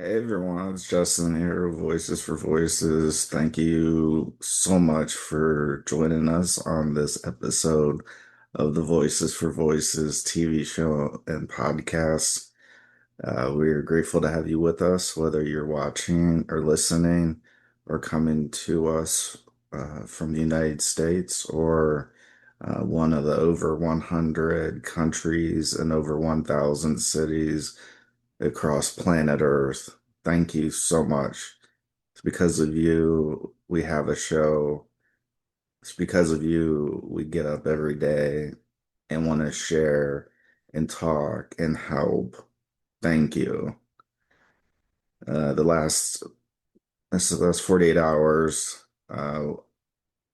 Hey everyone, it's Justin here, Voices for Voices. Thank you so much for joining us on this episode of the Voices for Voices TV show and podcast. We're grateful to have you with us, whether you're watching or listening or coming to us from the United States or one of the over 100 countries and over 1,000 cities across planet Earth. Thank you so much. It's because of you we have a show. It's because of you we get up every day and want to share and talk and help. Thank you. The last This is last 48 hours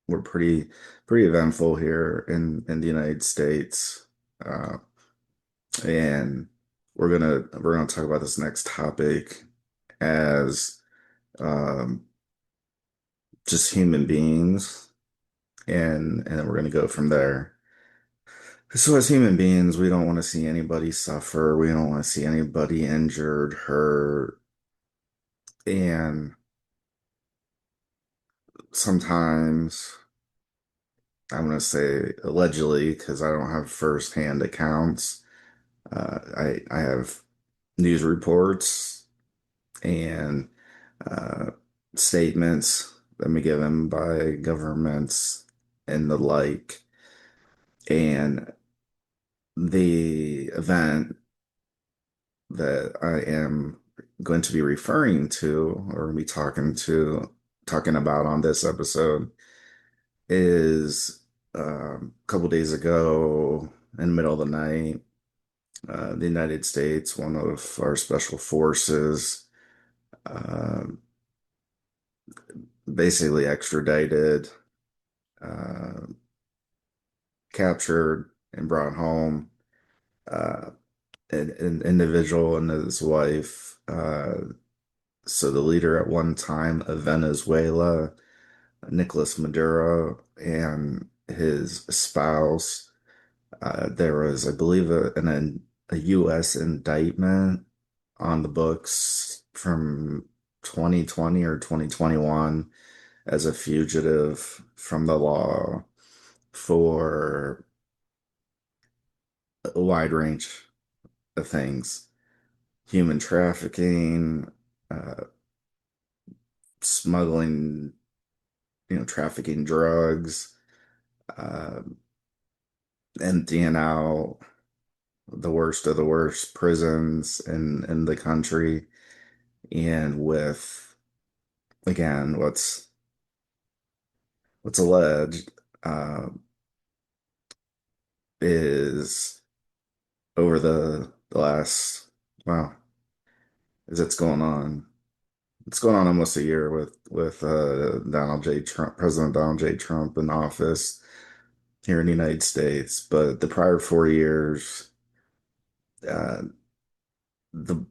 were pretty eventful here in the United States. Uh, and we're gonna talk about this next topic as um, just human beings, and then we're gonna go from there. So as human beings, we don't want to see anybody suffer. We don't want to see anybody injured, hurt, and sometimes I'm gonna say allegedly because I don't have firsthand accounts. I have news reports and uh, statements that be given by governments and the like. And the event that I am going to be referring to or be talking about on this episode is a couple days ago in the middle of the night, the United States, one of our special forces, uh, basically extradited, uh, captured, and brought home uh, an individual and his wife. So the leader at one time of Venezuela, Nicolas Maduro, and his spouse. There was, I believe, a U.S. indictment on the books from 2020 or 2021 as a fugitive from the law for a wide range of things: human trafficking, uh, smuggling, trafficking drugs, uh, emptying out the worst of the worst prisons in the country, and with again what's alleged uh, is over the last, wow, is it's going on almost a year with Donald J. Trump, President Donald J. Trump in office here in the United States. But the prior 4 years, uh, the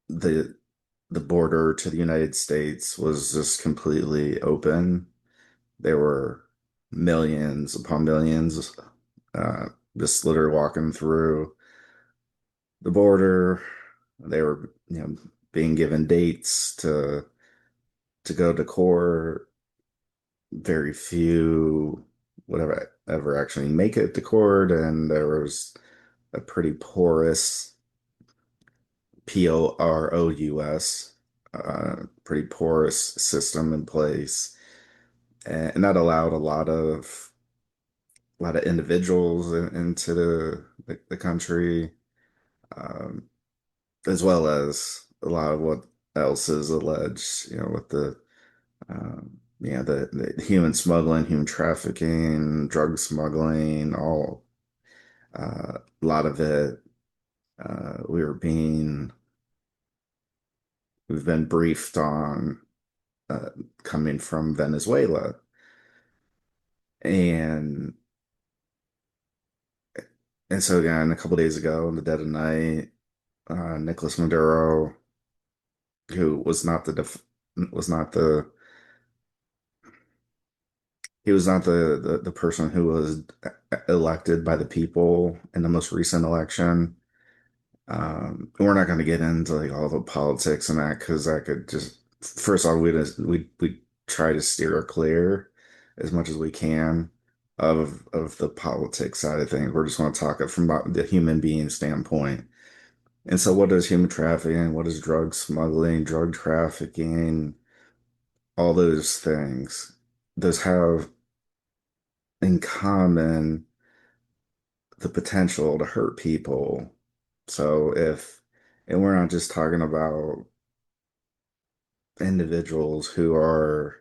the the border to the United States was just completely open. There were millions upon millions uh, just literally walking through the border. They were, being given dates to go to court. Very few would ever actually make it to court, and there was a pretty porous, Porous, pretty porous system in place, and that allowed a lot of individuals into the country, um, as well as a lot of what else is alleged, with the human smuggling, human trafficking, drug smuggling, all a lot of it. We were we've been briefed on uh, coming from Venezuela, and so again, a couple days ago, in the dead of night, Nicolas Maduro, who was not the he was not the person who was elected by the people in the most recent election. We're not going to get into like all the politics and that because that could just first off we try to steer clear as much as we can of the politics side of things. We're just going to talk it from the human being standpoint. And so, what is human trafficking? What is drug smuggling, drug trafficking? All those things. Those have in common the potential to hurt people. So and we're not just talking about individuals who are,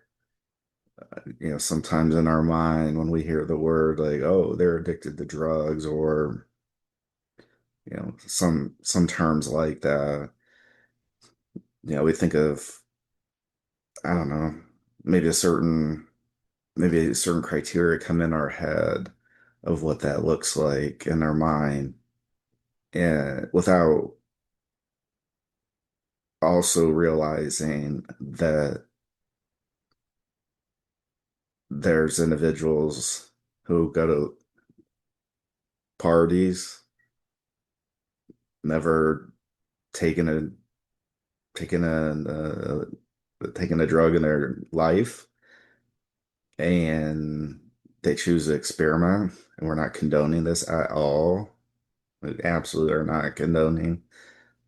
sometimes in our mind when we hear the word like, oh, they're addicted to drugs or, some terms like that. We think of, I don't know, maybe maybe a certain criteria come in our head of what that looks like in our mind. And without also realizing that there's individuals who go to parties, never taken a taken taken a drug in their life, and they choose to experiment. And we're not condoning this at all. We absolutely are not condoning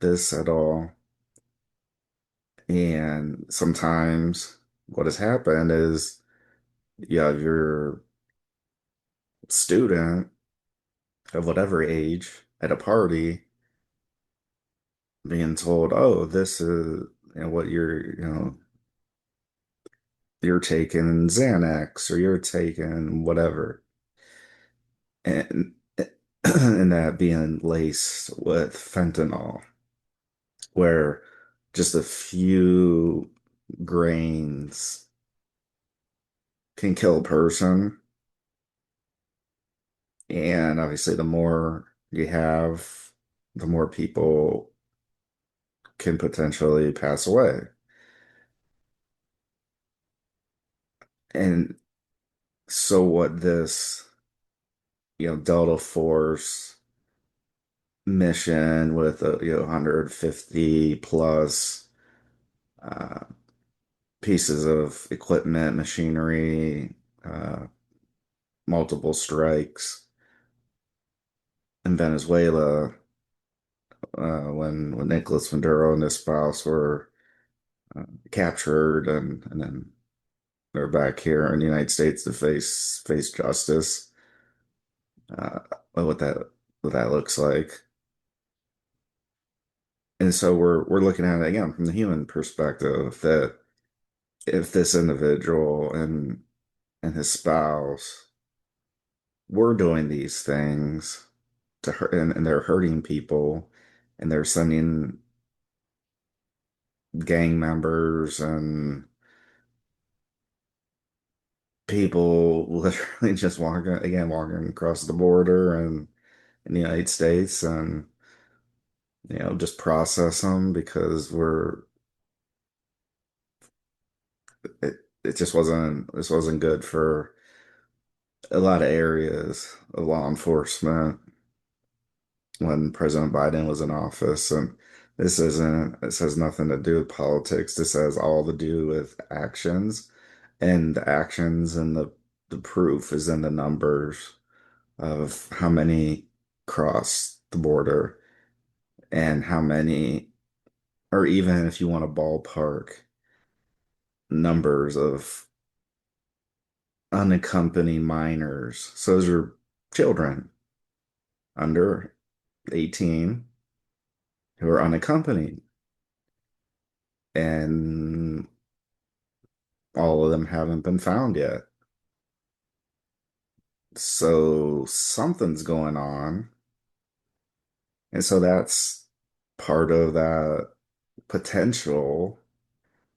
this at all. And sometimes what has happened is you have your student of whatever age at a party being told, "Oh, this is what you're taking Xanax or you're taking whatever," and and that being laced with fentanyl, where just a few grains can kill a person, and obviously, the more you have, the more people can potentially pass away. And so what this, Delta Force mission with 150 plus uh, pieces of equipment, machinery, uh, multiple strikes in Venezuela when Nicolas Maduro and his spouse were captured, and then they're back here in the United States to face justice. Uh, what that looks like. And so we're looking at it again from the human perspective that if this individual and his spouse were doing these things to hurt, and they're hurting people, and they're sending gang members and people literally just walking across the border and in the United States, and just process them because it it just wasn't this wasn't good for a lot of areas of law enforcement when President Biden was in office. And this has nothing to do with politics. This has all to do with actions, and the actions and the proof is in the numbers of how many cross the border and how many, or even if you want to ballpark numbers of unaccompanied minors. So those are children under 18 who are unaccompanied, and all of them haven't been found yet. So something's going on. And so that's part of that potential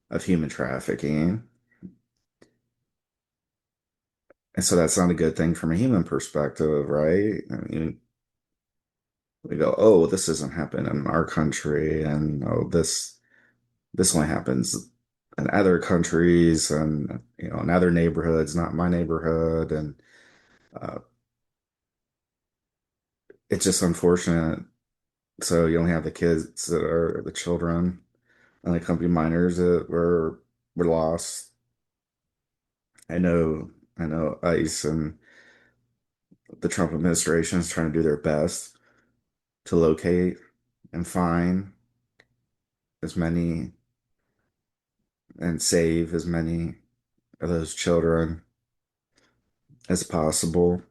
of human trafficking. And so that's not a good thing from a human perspective, right? I mean, we go, oh, this isn't happening in our country, and oh, this only happens in other countries, and in other neighborhoods, not my neighborhood. And uh, it's just unfortunate So you only have the kids that are the children, unaccompanied minors that were lost. I know ICE and the Trump administration is trying to do their best to locate and find as many and save as many of those children as possible.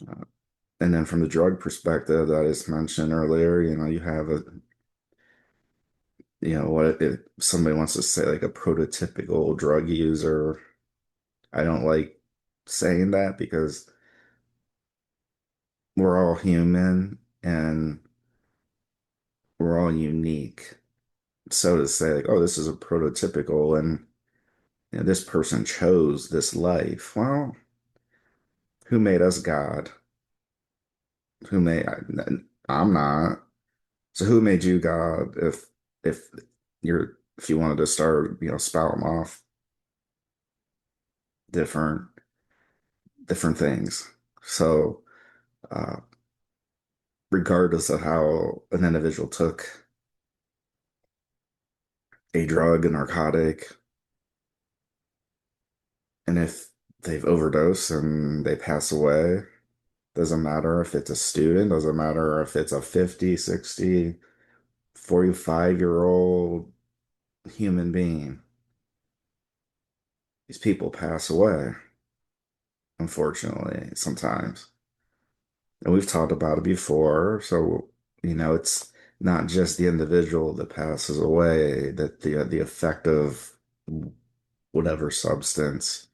Uh, and then from the drug perspective that I just mentioned earlier, you have what if somebody wants to say like a prototypical drug user. I don't like saying that because we're all human and we're all unique. So to say like, oh, this is a prototypical and this person chose this life. Well, who made us God? Who made I'm not. So who made you God if if you wanted to start, spouting off different different things. So uh regardless of how an individual took a drug, a narcotic, and if they've overdosed and they pass away, doesn't matter if it's a student, doesn't matter if it's a 50, 60, 45-year-old human being. These people pass away, unfortunately, sometimes. And we've talked about it before. So, it's not just the individual that passes away, that the effect of whatever substance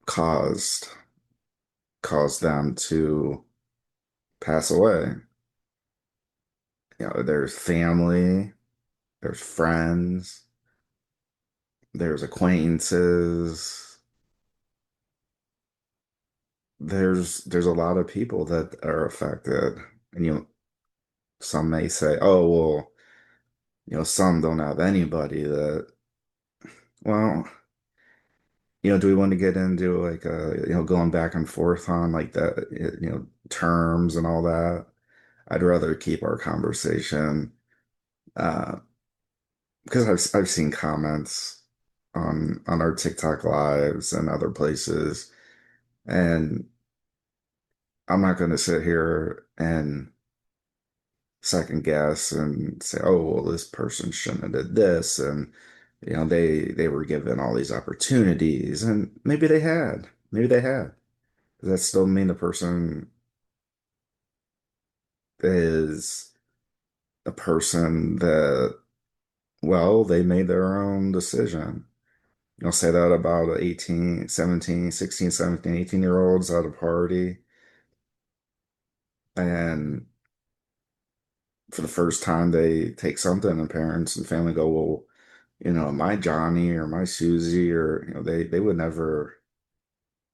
caused caused them to pass away. There's family, there's friends, there's acquaintances, there's a lot of people that are affected. And some may say, oh, well, some don't have anybody that, well, do we want to get into like going back and forth on like that, terms and all that? I'd rather keep our conversation uh because I've seen comments on our TikTok lives and other places, and I'm not going to sit here and second guess and say, oh, well, this person shouldn't have did this, and they were given all these opportunities, and maybe they had. Does that still mean the person is a person that, well, they made their own decision? You'll say that about 18, 17, 16, 17, 18-year-olds at a party. And for the first time, they take something, and parents and family go, well, my Johnny or my Susie, or, they would never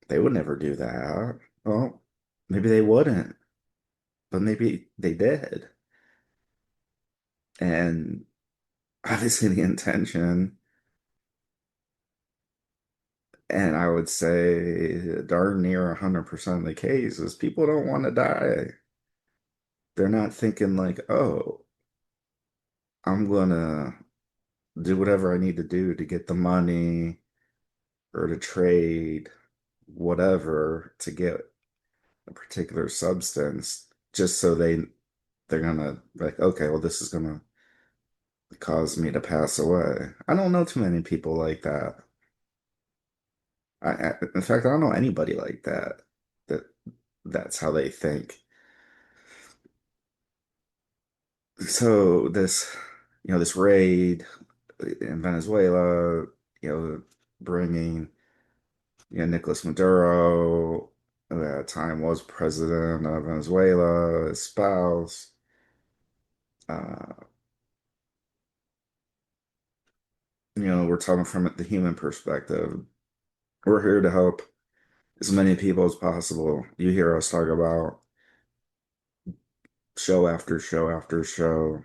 do that. Well, maybe they wouldn't, but maybe they did. And obviously, the intention, and I would say darn near 100% of the cases, people don't want to die. They're not thinking like, oh, I'm gonna do whatever I need to do to get the money or to trade whatever to get a particular substance just so they're gonna like, okay, well, this is gonna cause me to pass away. I don't know too many people like that. In fact, I don't know anybody like that that that's how they think. So this raid in Venezuela, bringing, Nicolas Maduro, who at the time was president of Venezuela, his spouse. Uh, we're talking from the human perspective. We're here to help as many people as possible. You hear us talk about show after show after show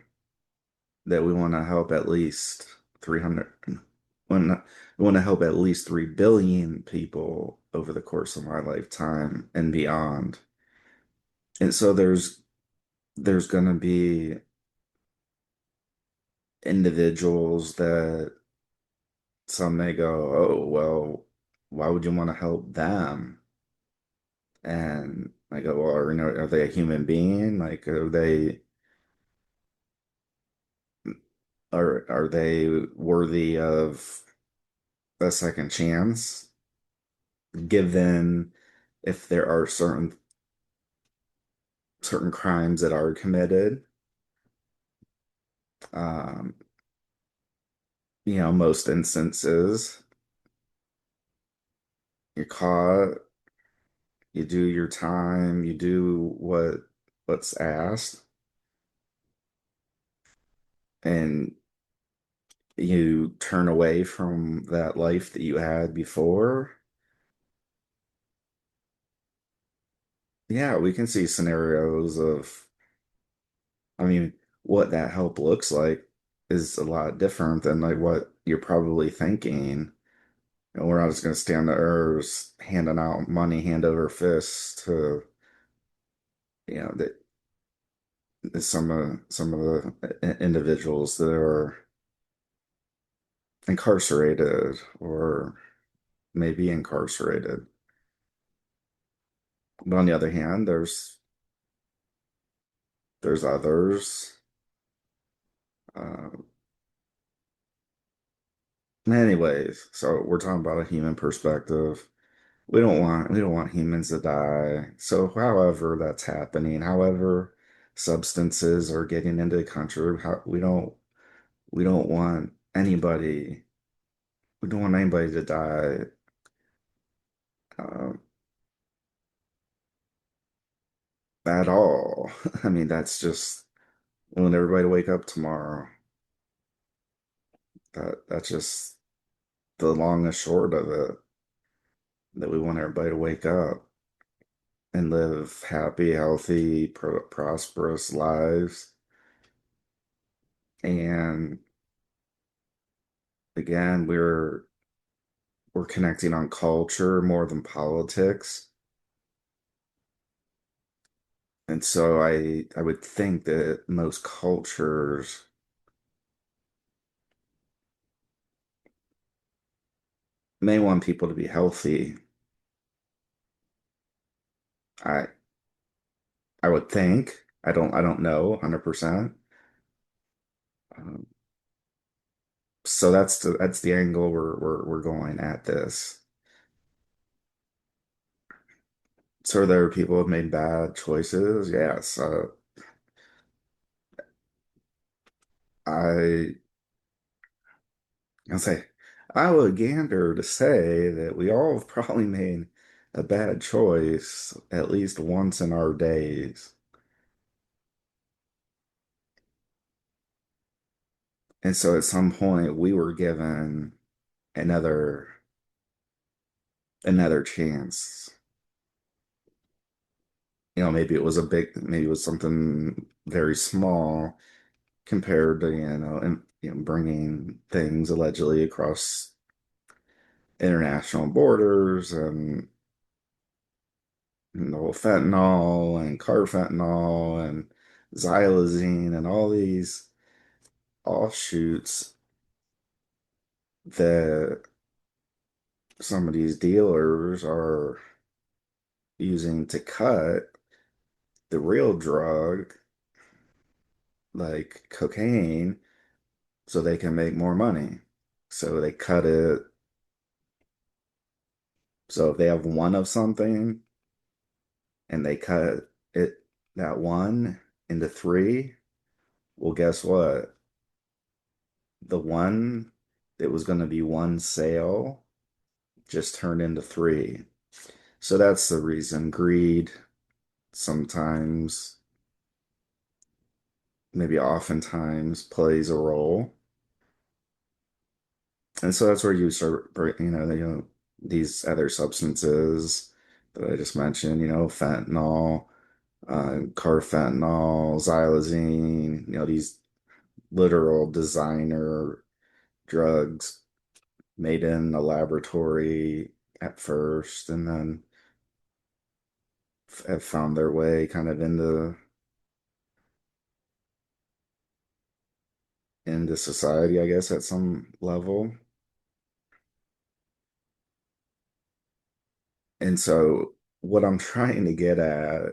that we want to help at least 300. want I want to help at least 3 billion people over the course of my lifetime and beyond. And so there's going to be individuals that some may go, oh, well, why would you want to help them? And I go, well, are they a human being? Like, are they worthy of a second chance? Given if there are certain crimes that are committed, um, most instances, you're caught, you do your time, you do what's asked, and you turn away from that life that you had before. Yeah, we can see scenarios of, I mean, what that help looks like is a lot different than like what you're probably thinking. And we're not just going to stand there handing out money hand over fist to, that some of the individuals that are incarcerated or maybe incarcerated. But on the other hand, there's others. Uh, Anyways, so we're talking about a human perspective. We don't want humans to die. So however that's happening, however substances are getting into the country, we don't want anybody we don't want anybody to die. uh, at all. I mean, that's just, we want everybody to wake up tomorrow. That's just the long and short of it. That we want everybody to wake up and live happy, healthy, prosperous lives. And again, we're connecting on culture more than politics. And so I would think that most cultures may want people to be healthy. I I would think. I don't know 100%. Um, so that's the angle we're going at this. So there are people who have made bad choices. Yes. I I'll say I would gander to say that we all have probably made a bad choice at least once in our days. And so at some point we were given another another chance. Maybe it was something very small compared to, bringing things allegedly across international borders and the whole fentanyl and carfentanil and xylazine and all these offshoots that some of these dealers are using to cut the real drug, like cocaine, so they can make more money. So they cut it. So if they have one of something and they cut it, that one, into three, well, guess what? The one that was going to be one sale just turned into three. So that's the reason. Greed sometimes, maybe oftentimes, plays a role. And so that's where you start, these other substances that I just mentioned, fentanyl, carfentanil, xylazine, these literal designer drugs made in a laboratory at first, and then have found their way kind of into society, I guess, at some level. And so what I'm trying to get at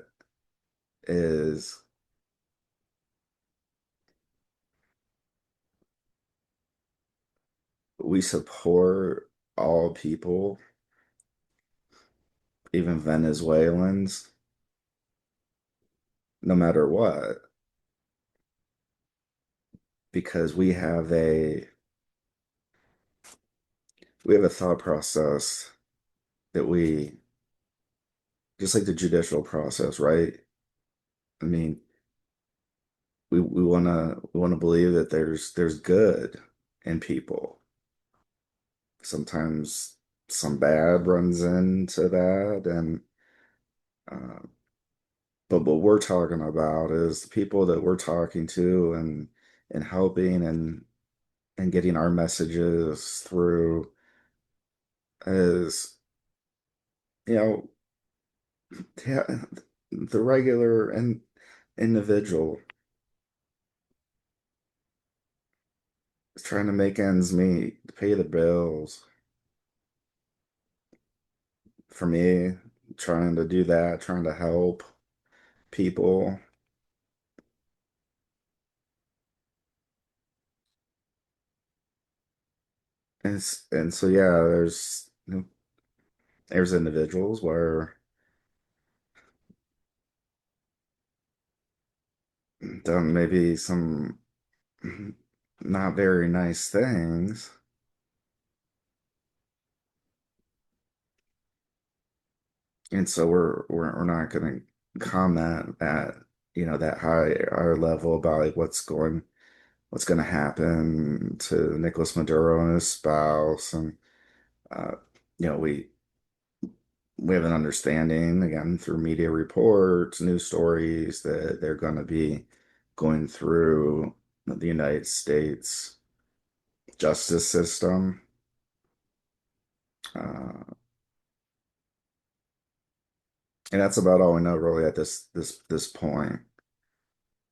is we support all people, even Venezuelans, no matter what, because we have a thought process that we just like the judicial process, right? I mean, we wanna believe that there's good in people. Sometimes some bad runs into that, and uh, but what we're talking about is the people that we're talking to and helping and getting our messages through is, you know, yeah, the regular and individual is trying to make ends meet, to pay the bills. For me, trying to do that, trying to help people. And so yeah, there's individuals where done maybe some not very nice things. And so we're not going to comment at that higher level about like what's going to happen to Nicolas Maduro and his spouse, and uh, you know we have an understanding again through media reports, news stories that they're going to be going through the United States justice system. Uh, and that's about all we know really at this point.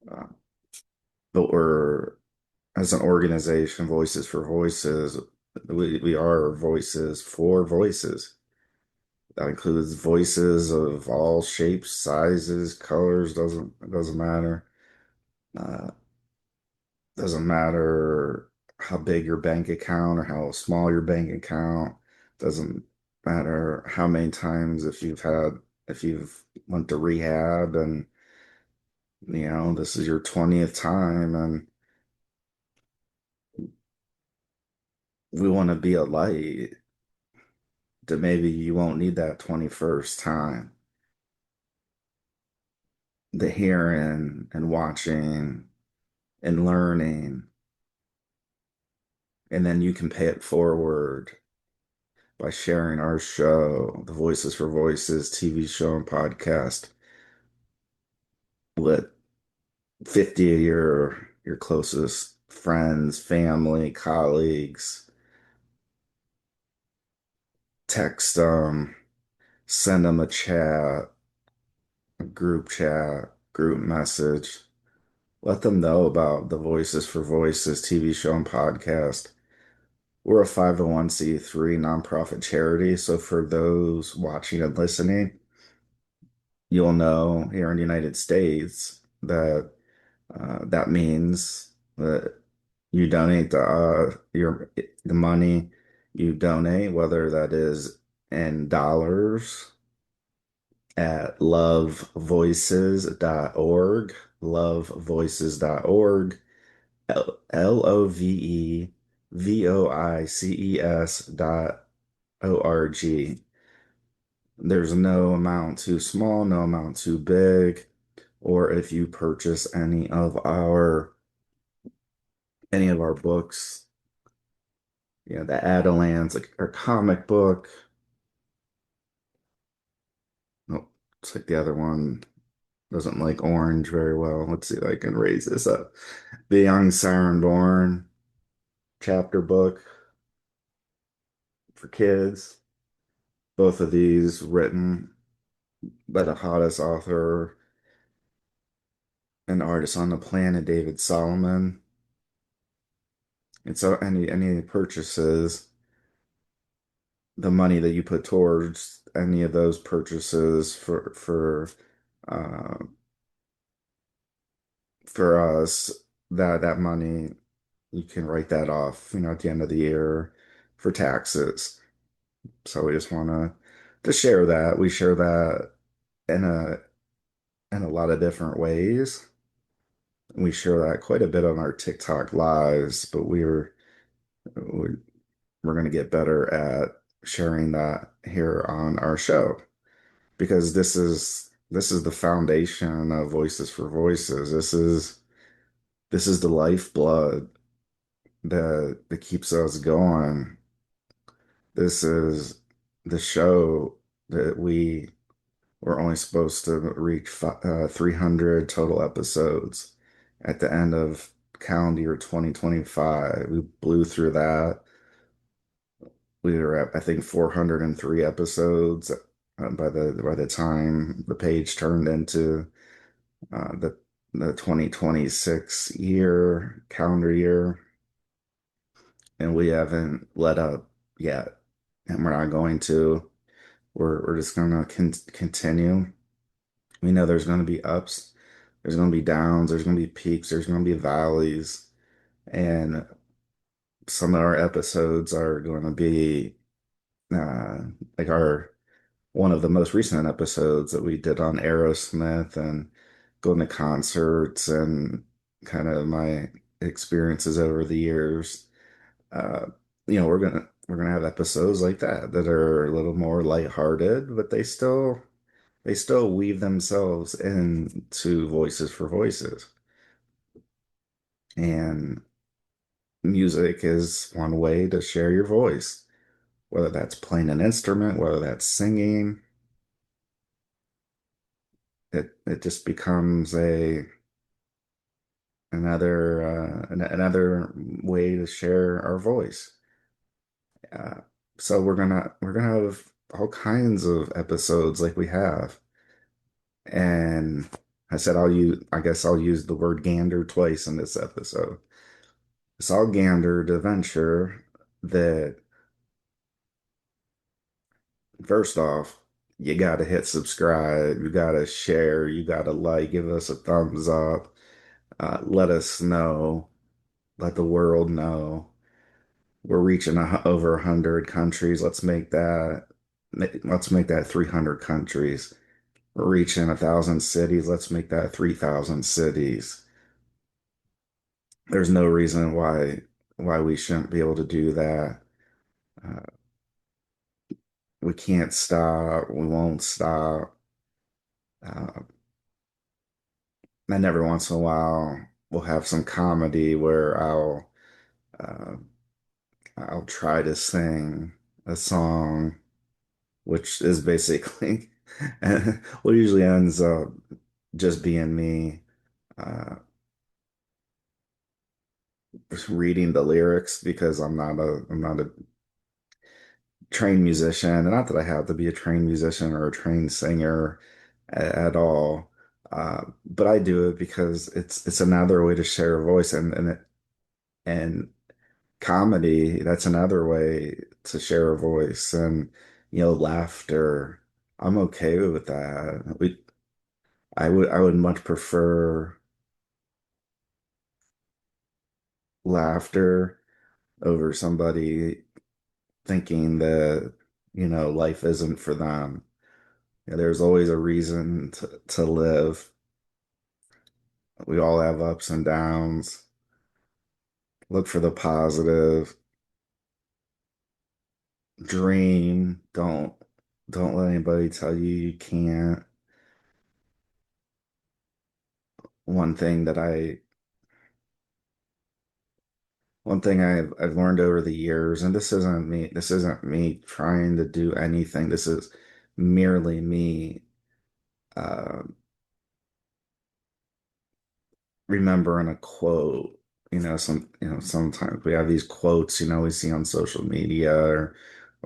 Uh, but we're as an organization, Voices for Voices, we are voices for voices. That includes voices of all shapes, sizes, colors, doesn't matter. Uh, doesn't matter how big your bank account or how small your bank account. Doesn't matter how many times if you've went to rehab and this is your 20th time, and we want to be a light that maybe you won't need that 21st time. The hearing and watching and learning, and then you can pay it forward by sharing our show, the Voices for Voices TV show and podcast, with 50 of your closest friends, family, colleagues. Text them, send them a chat, a group chat, group message. Let them know about the Voices for Voices TV show and podcast. We're a 501(c)(3) nonprofit charity. So for those watching and listening, you'll know here in the United States that that means that you donate the money you donate, whether that is in dollars at lovevoices.org, lovevoices.org. There's no amount too small, no amount too big. Or if you purchase any of our books, the Adelans, like our comic book. Oh, it's like the other one doesn't like orange very well. Let's see if I can raise this up. The Young Siren Born chapter book. for Kids. Both of these written by the hottest author and artist on the planet, David Solomon. And so any purchases, the money that you put towards any of those purchases uh for us, that money you can write that off, at the end of the year for taxes. So we just want to share that. We share that in a lot of different ways. We share that quite a bit on our TikTok lives, but we're going to get better at sharing that here on our show because this is the foundation of Voices for Voices. This is the lifeblood that keeps us going. This is the show that we were only supposed to reach 300 total episodes at the end of calendar year 2025. We blew through that. We were at, I think, 403 episodes by the time the page turned into the 2026 calendar year, and we haven't let up yet, and we're not going to. We're just gonna continue. We know there's gonna be ups, there's gonna be downs, there's gonna be peaks, there's gonna be valleys, and some of our episodes are going to be uh, like our one of the most recent episodes that we did on Aerosmith and going to concerts and kind of my experiences over the years. Uh, we're gonna have episodes like that are a little more lighthearted, but they still weave themselves into Voices for Voices. And music is one way to share your voice, whether that's playing an instrument, whether that's singing. It just becomes another way to share our voice. Uh, so we're gonna have all kinds of episodes like we have. And I guess I'll use the word gander twice in this episode. It's all gander to venture that first off, you gotta hit subscribe, you gotta share, you gotta like, give us a thumbs up, let us know, let the world know. We're reaching over 100 countries. Let's make that 300 countries. We're reaching 1,000 cities. Let's make that 3,000 cities. There's no reason why we shouldn't be able to do that. Uh, we can't stop. We won't stop. Uh, and every once in a while, we'll have some comedy where uh, I'll try to sing a song, which is basically what usually ends up just being me just reading the lyrics because I'm not a trained musician, and not that I have to be a trained musician or a trained singer at all. But I do it because it's another way to share a voice, and comedy, that's another way to share a voice, and laughter. I'm okay with that. I would much prefer laughter over somebody thinking that, life isn't for them. There's always a reason to live. We all have ups and downs. Look for the positive. Dream. Don't let anybody tell you you can't. One thing that I One thing I've learned over the years, and this isn't me trying to do anything. This is merely me uh, remembering a quote. Sometimes we have these quotes, we see on social media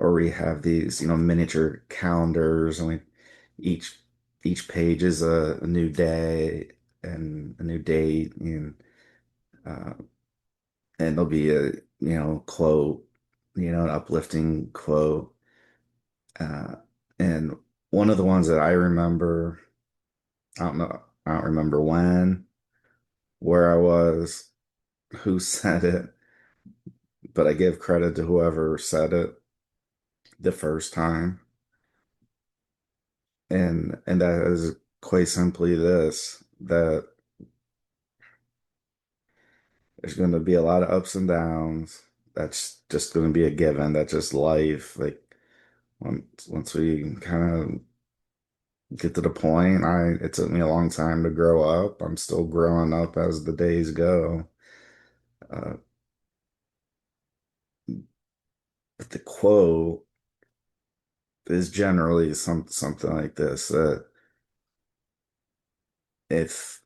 or we have these, miniature calendars, and we each each page is a new day and a new date, uh, and there'll be a quote, an uplifting quote, uh, and one of the ones that I remember, I don't know, I don't remember when, where I was, who said it, but I give credit to whoever said it the first time. And that is quite simply this, that there's going to be a lot of ups and downs. That's just going to be a given. That's just life. Like once we kind of get to the point, it took me a long time to grow up. I'm still growing up as the days go. Uh, but the quote is generally something like this, that if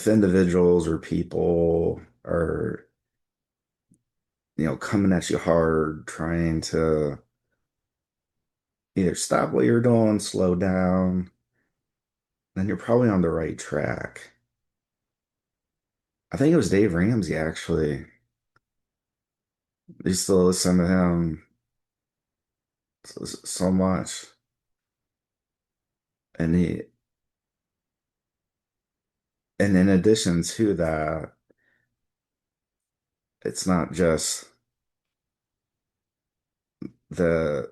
individuals or people are coming at you hard, trying to either stop what you're doing, slow down, then you're probably on the right track. I think it was Dave Ramsey, actually. I used to listen to him so much. And and in addition to that, it's not just the,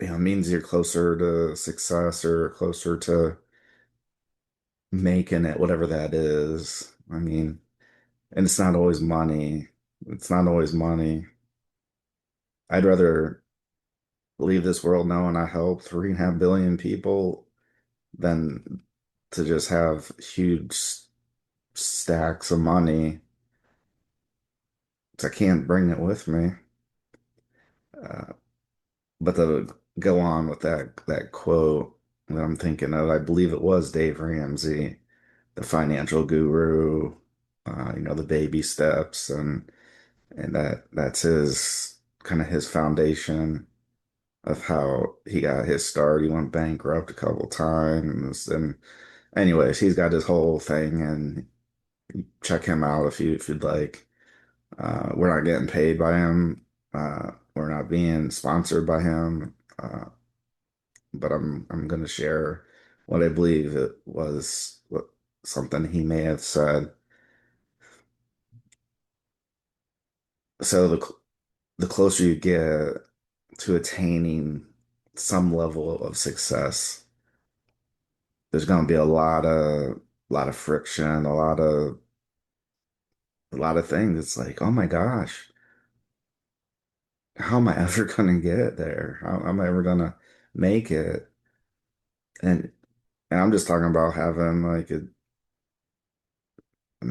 means you're closer to success or closer to making it, whatever that is. I mean, and it's not always money. It's not always money. I'd rather leave this world knowing I helped 3.5 billion people than to just have huge stacks of money. 'Cause I can't bring it with me. Uh, but to go on with that quote that I'm thinking of, I believe it was Dave Ramsey, the financial guru, the baby steps, and that's his kind of his foundation of how he got his start. He went bankrupt a couple times, and anyways, he's got his whole thing, and check him out if you'd like. We're not getting paid by him. We're not being sponsored by him. But I'm going to share what I believe it was, what something he may have said. So the closer you get to attaining some level of success, there's going to be a lot of friction, a lot of things. It's like, oh my gosh, how am I ever going to get there? How am I ever going to make it? And and I'm just talking about having like an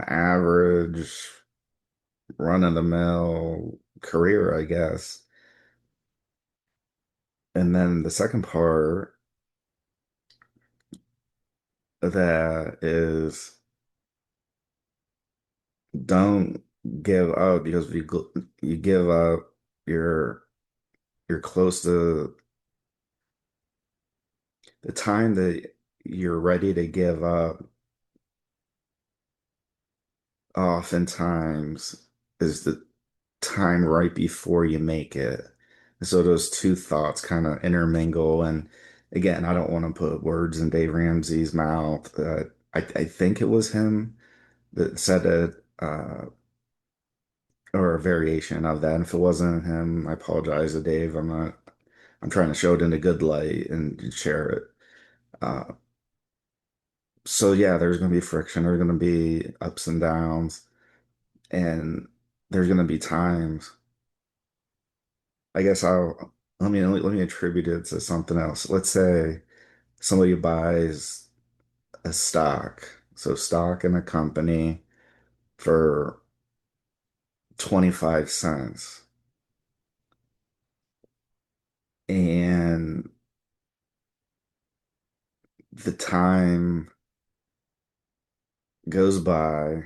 average run-of-the-mill career, I guess. And then the second part of that is, don't give up, because if you give up, you're close to the time that you're ready to give up. Oftentimes is the time right before you make it. So those two thoughts kind of intermingle. And again, I don't want to put words in Dave Ramsey's mouth. I think it was him that said it, or a variation of that. And if it wasn't him, I apologize to Dave. I'm trying to show it in a good light and share it. Uh, so yeah, there's going to be friction. There's going to be ups and downs, and there's going to be times. I guess let me attribute it to something else. Let's say somebody buys a stock, so stock in a company for 25 cents, and the time goes by.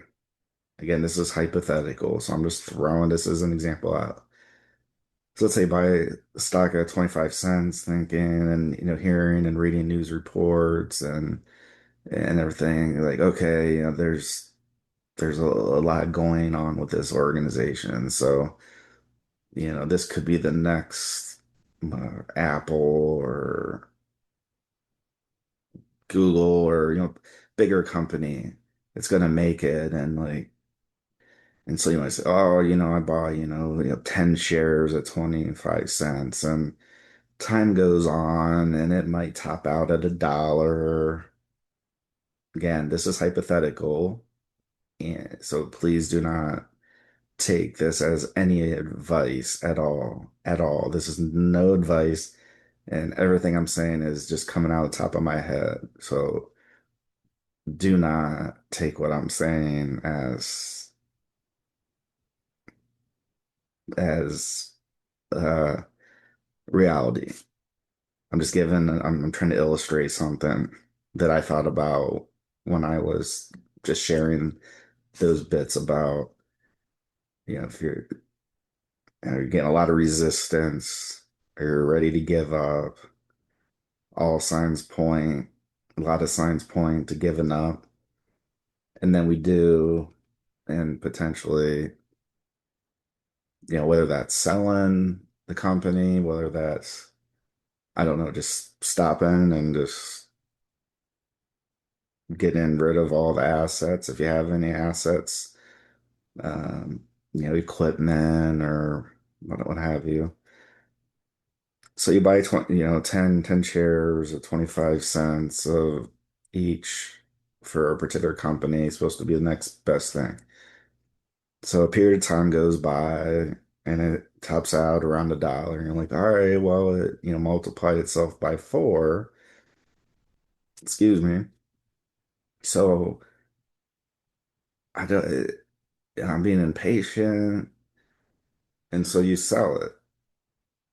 Again, this is hypothetical, so I'm just throwing this as an example out. So let's say buy a stock at 25 cents, thinking and hearing and reading news reports and everything like, okay, there's a lot going on with this organization. So, this could be the next Apple or Google or bigger company. It's gonna make it, and so you might say, oh, I bought 10 shares at 25 cents, and time goes on, and it might top out at $1. Again, this is hypothetical, and so please do not take this as any advice at all. At all. This is no advice, and everything I'm saying is just coming out of the top of my head. So do not take what I'm saying as uh reality. I'm trying to illustrate something that I thought about when I was just sharing those bits about, if you're getting a lot of resistance, or you're ready to give up, all signs point, a lot of signs point to giving up. And then we do, and potentially, whether that's selling the company, whether that's, I don't know, just stopping and just getting rid of all the assets if you have any assets, um, equipment or what have you. So you buy 20, 10 shares at 25 cents of each for a particular company. It's supposed to be the next best thing. So a period of time goes by and it tops out around $1. And you're like, all right, well, it, multiplied itself by four. Excuse me. So I don't, I'm being impatient. And so you sell it,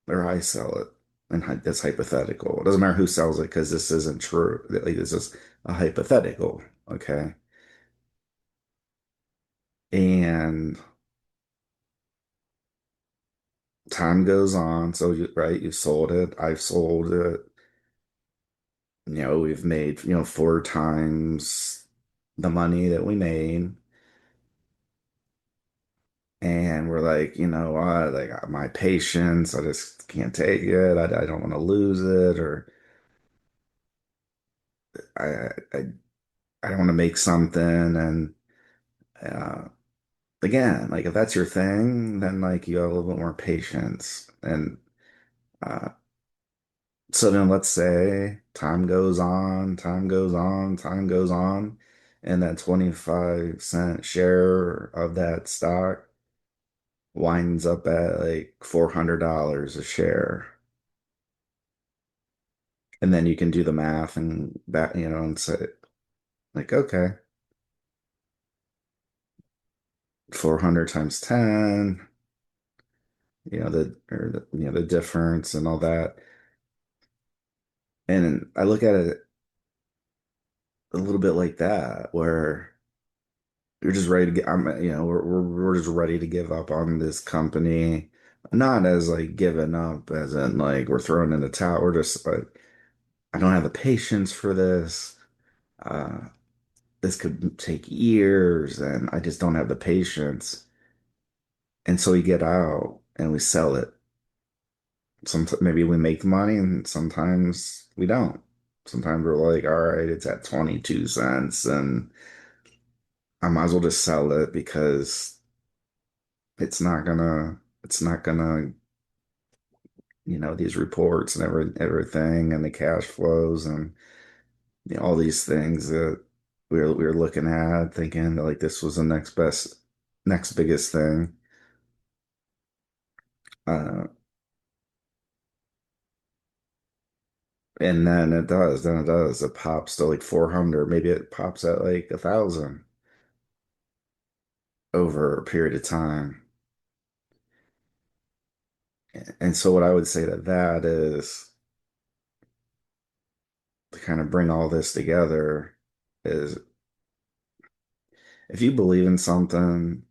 or I sell it. And that's hypothetical. It doesn't matter who sells it because this isn't true. Like, this is a hypothetical. Okay. And time goes on. So you sold it. I've sold it. We've made, four times the money that we made. And we're like, what? Like my patience, I just can't take it. I don't want to lose it, or I, I, I don't want to make something. And uh, again, like if that's your thing, then like you have a little bit more patience. And uh, so then let's say time goes on, time goes on, time goes on, and that 25-cent share of that stock winds up at like $400 a share. And then you can do the math and that, and say like, okay, 400 times 10, the difference and all that. And I look at it a little bit like that, where you're just ready to get, we're just ready to give up on this company. Not as like giving up, as in like we're throwing in the towel. We're just like, I don't have the patience for this. Uh, this could take years, and I just don't have the patience. And so we get out and we sell it. Sometimes maybe we make the money, and sometimes we don't. Sometimes we're like, all right, it's at 22 cents, and I might as well just sell it because it's not gonna, these reports and everything and the cash flows and all these things that we were looking at, thinking that like this was the next biggest thing. Uh, and then it does. It pops to like 400. Maybe it pops at like 1,000 over a period of time. And so what I would say to that is, to kind of bring all this together, is if you believe in something,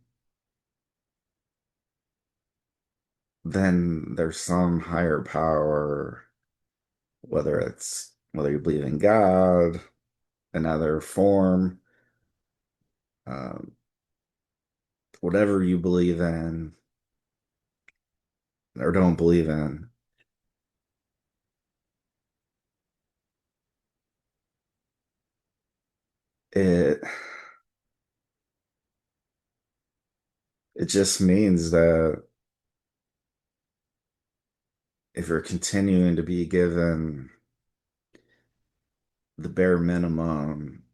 then there's some higher power, whether you believe in God, another form, um, whatever you believe in or don't believe in, it it just means that if you're continuing to be given the bare minimum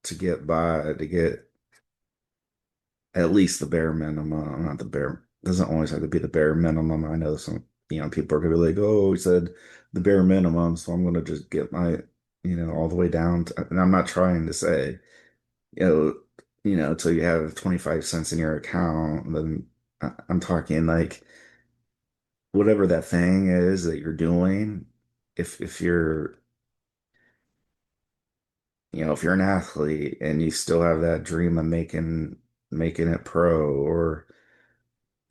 to get by, to get at least the bare minimum, not the bare, doesn't always have to be the bare minimum. I know some, people are gonna be like, oh, he said the bare minimum, so I'm gonna just get my, all the way down to, and I'm not trying to say, you know, till you have 25 cents in your account, then I'm talking like whatever that thing is that you're doing, if you're, if you're an athlete and you still have that dream of making it pro, or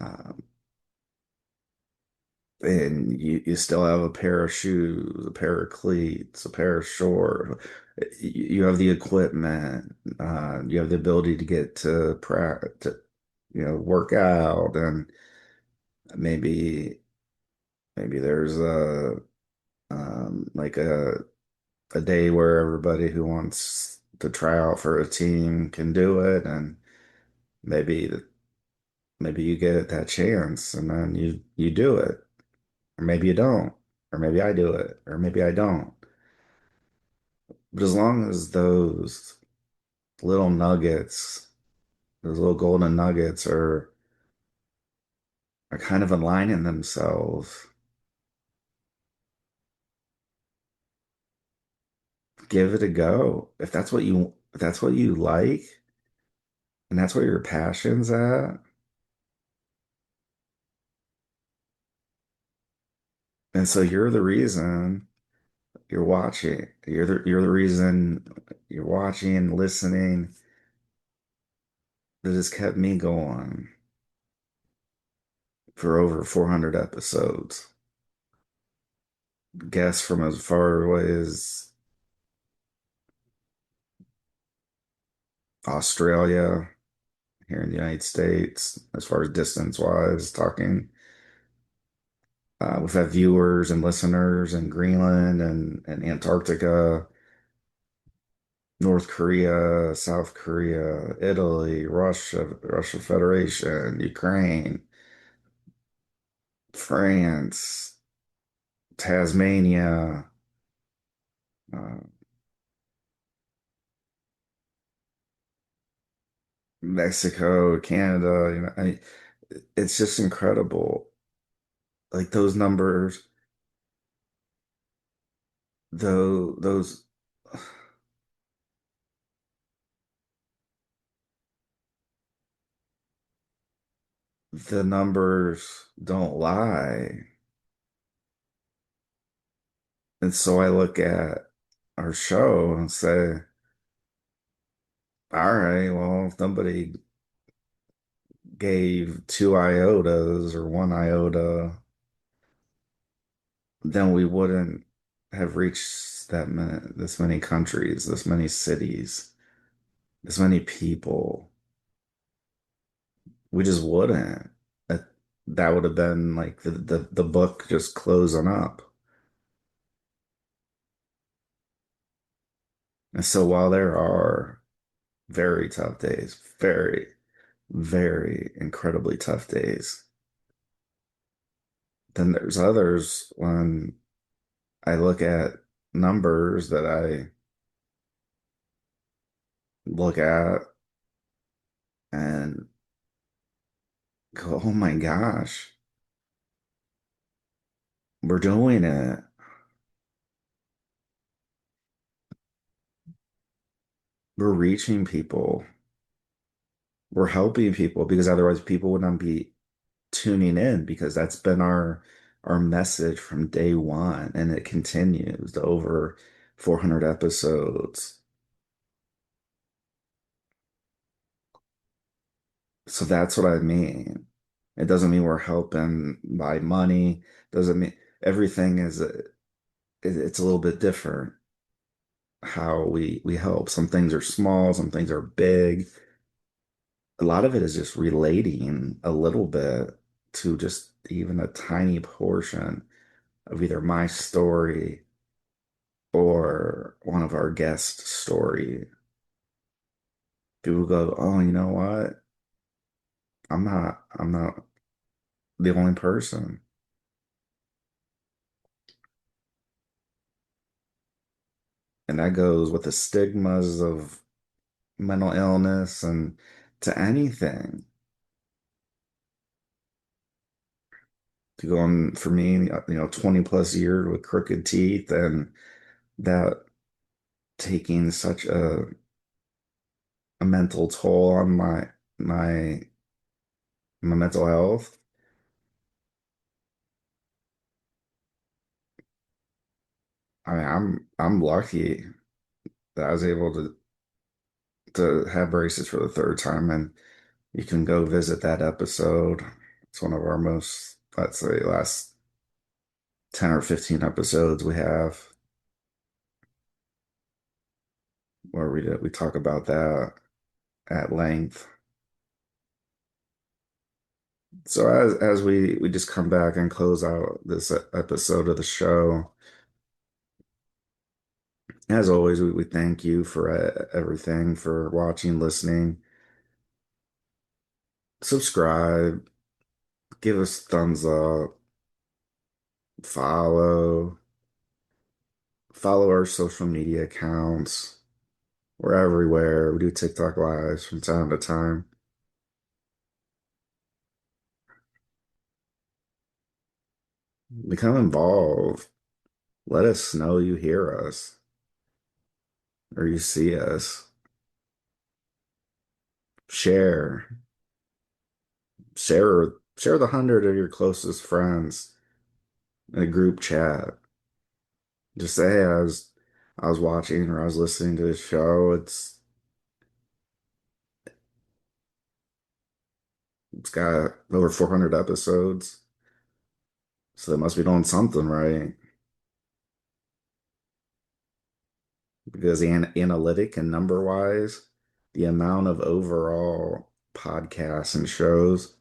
um, and you still have a pair of shoes, a pair of cleats, a pair of shorts. You have the equipment. You have the ability to get to practice, work out, and maybe maybe there's like a day where everybody who wants to try out for a team can do it, and maybe maybe you get that chance, and then you do it, or maybe you don't, or maybe I do it, or maybe I don't. But as long as little nuggets, those little golden nuggets are kind of aligning themselves, give it a go. If that's what you like, and that's where your passion's at, and so you're the reason you're watching. You're the reason you're watching, listening, that has kept me going for over 400 episodes. Guests from as far away as Australia, here in the United States, as far as distance wise, talking. We've had viewers and listeners in Greenland and Antarctica, North Korea, South Korea, Italy, Russia Federation, Ukraine, France, Tasmania, uh, Mexico, Canada. It's just incredible. Like those numbers, though, the numbers don't lie. And so I look at our show and say, all right, well, if somebody gave two iotas or one iota, then we wouldn't have reached this many countries, this many cities, this many people. We just wouldn't. That, that would have been like the book just closing up. And so while there are very tough days, very incredibly tough days, then there's others when I look at numbers that I look at and go, oh my gosh, we're doing it. We're reaching people. We're helping people, because otherwise people would not be tuning in, because that's been our message from day one, and it continues to over 400 episodes. So that's what I mean. It doesn't mean we're helping by money. Doesn't mean everything is it's a little bit different how we help. Some things are small, some things are big. A lot of it is just relating a little bit to just even a tiny portion of either my story or one of our guests' story. People go, "Oh, you know what? I'm not the only person." And that goes with the stigmas of mental illness and to anything. To go on for me, 20 plus years with crooked teeth and that taking such a mental toll on my my mental health. I mean, I'm lucky that I was able to have braces for the third time, and you can go visit that episode. It's one of our most, let's say, last 10 or 15 episodes we have where we talk about that at length. So as we just come back and close out this episode of the show, as always, we thank you for everything, for watching, listening. Subscribe, give us thumbs up, follow, follow our social media accounts. We're everywhere. We do TikTok lives from time to time. Become involved. Let us know you hear us or you see us. Share, share the 100 of your closest friends in a group chat. Just say, hey, I was watching or I was listening to this show. It's got over 400 episodes, so they must be doing something right. Because analytic and number wise, the amount of overall podcasts and shows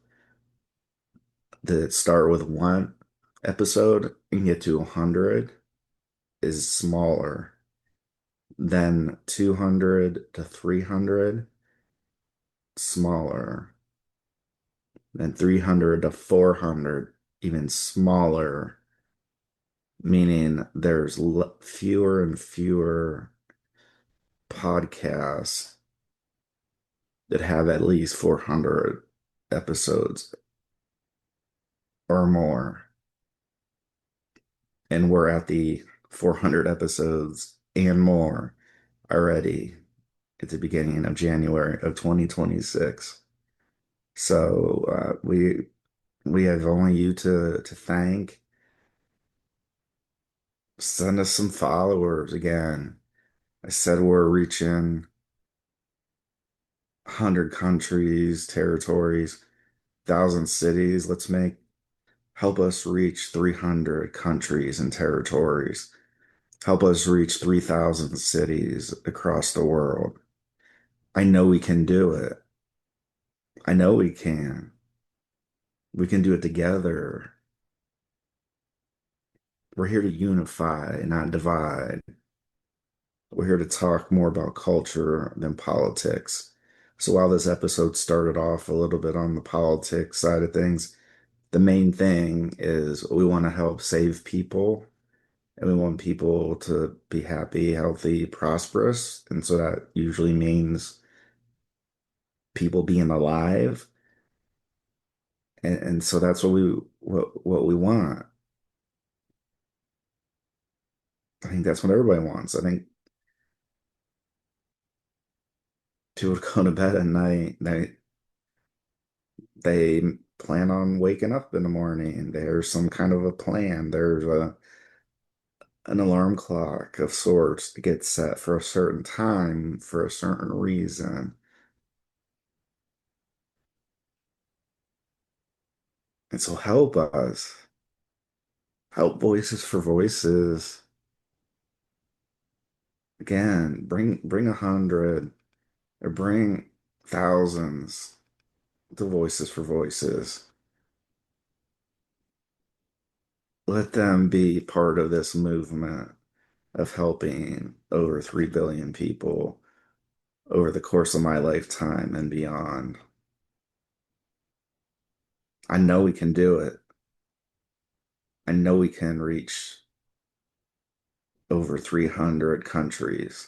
that start with one episode and get to 100 is smaller than 200 to 300, smaller than 300 to 400, even smaller, meaning there's fewer and fewer podcasts that have at least 400 episodes or more. And we're at the 400 episodes and more already at the beginning of January of 2026. So we have only you to thank. Send us some followers again. I said we're reaching 100 countries, territories, 1,000 cities. Help us reach 300 countries and territories. Help us reach 3,000 cities across the world. I know we can do it. I know we can. We can do it together. We're here to unify, not divide. We're here to talk more about culture than politics. So while this episode started off a little bit on the politics side of things, the main thing is we want to help save people and we want people to be happy, healthy, prosperous. And so that usually means people being alive. And so that's what we want. I think that's what everybody wants. I think people go to bed at night, they plan on waking up in the morning. There's some kind of a plan. There's an alarm clock of sorts that gets set for a certain time for a certain reason. And so help us. Help Voices for Voices. Again, bring 100 or bring thousands to Voices for Voices. Let them be part of this movement of helping over 3 billion people over the course of my lifetime and beyond. I know we can do it. I know we can reach over 300 countries.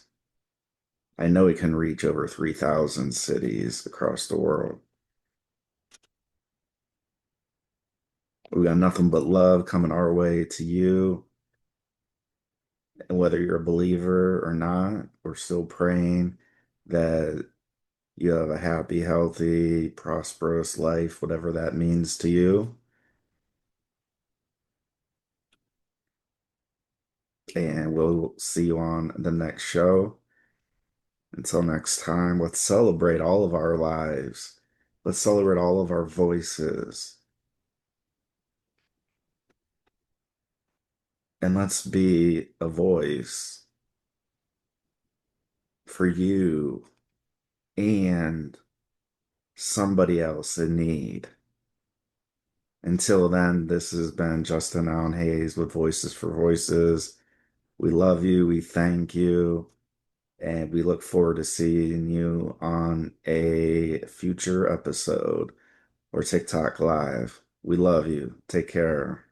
I know we can reach over 3,000 cities across the world. We got nothing but love coming our way to you. And whether you're a believer or not, we're still praying that you have a happy, healthy, prosperous life, whatever that means to you. And we'll see you on the next show. Until next time, let's celebrate all of our lives. Let's celebrate all of our voices. And let's be a voice for you and somebody else in need. Until then, this has been Justin Allen Hayes with Voices for Voices. We love you. We thank you. And we look forward to seeing you on a future episode or TikTok Live. We love you. Take care.